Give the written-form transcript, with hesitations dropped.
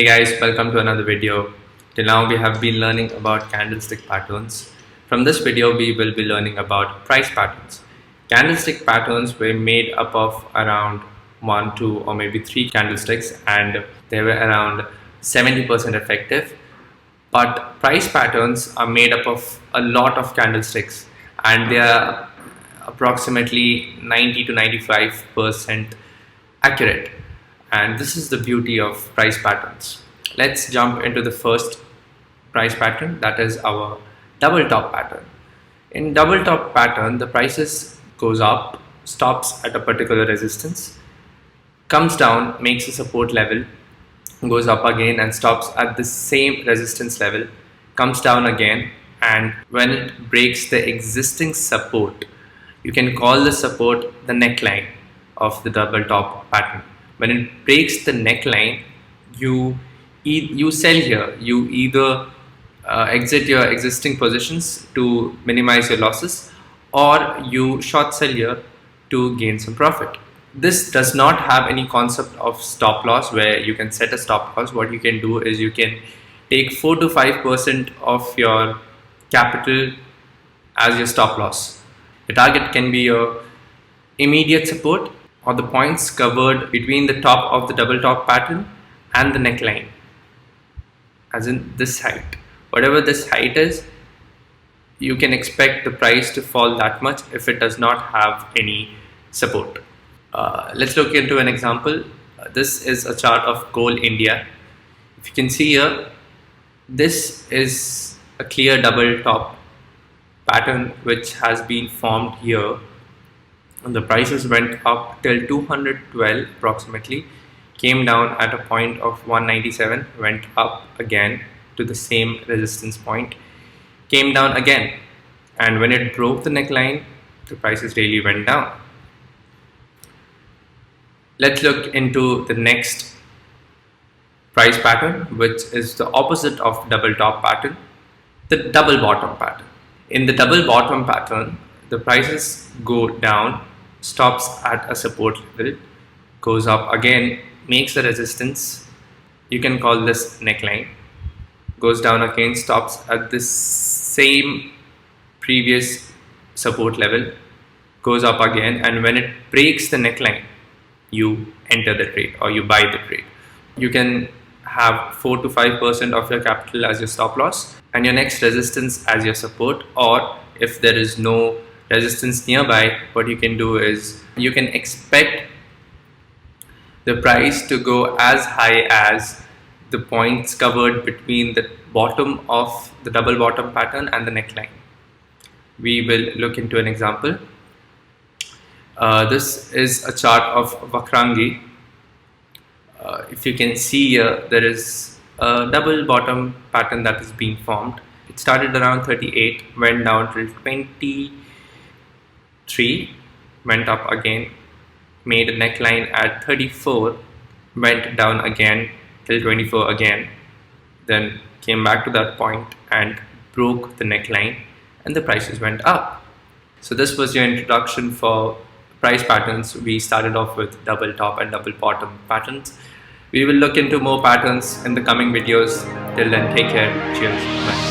Hey guys, welcome to another video. Till now we have been learning about candlestick patterns. From this video we will be learning about price patterns. Candlestick patterns were made up of around 1, 2 or maybe 3 candlesticks, and they were around 70% effective. But price patterns are made up of a lot of candlesticks, and they are approximately 90 to 95% accurate. And this is the beauty of price patterns. Let's jump into the first price pattern, that is our double top pattern. In double top pattern, the prices goes up, stops at a particular resistance, comes down, makes a support level, goes up again and stops at the same resistance level, comes down again, and when it breaks the existing support, you can call the support the neckline of the double top pattern. When it breaks the neckline, you sell here. You either exit your existing positions to minimize your losses, or you short sell here to gain some profit. This does not have any concept of stop loss where you can set a stop loss. What you can do is you can take 4 to 5% of your capital as your stop loss. The target can be your immediate support or the points covered between the top of the double top pattern and the neckline, as in this height. Whatever this height is, you can expect the price to fall that much if it does not have any support. Let's look into an example. This is a chart of Coal India. If you can see here, this is a clear double top pattern which has been formed here. And the prices went up till 212 approximately, came down at a point of 197, went up again to the same resistance point, came down again, and when it broke the neckline, the prices really went down. Let's look into the next price pattern, which is the opposite of double top pattern, the double bottom pattern. In the double bottom pattern, the prices go down, stops at a support level, goes up again, makes a resistance, you can call this neckline, goes down again, stops at this same previous support level, goes up again, and when it breaks the neckline, you enter the trade or you buy the trade. You can have 4 to 5% of your capital as your stop loss and your next resistance as your support, or if there is no resistance nearby, what you can do is you can expect the price to go as high as the points covered between the bottom of the double bottom pattern and the neckline. We will look into an example. This is a chart of Vakrangi. If you can see here, there is a double bottom pattern that is being formed. It started around 38, went down till 23, went up again, made a neckline at 34, went down again till 24 again, then came back to that point and broke the neckline, and the prices went up. So this was your introduction for price patterns. We started off with double top and double bottom patterns. We will look into more patterns in the coming videos. Till then, take care. Cheers. Bye.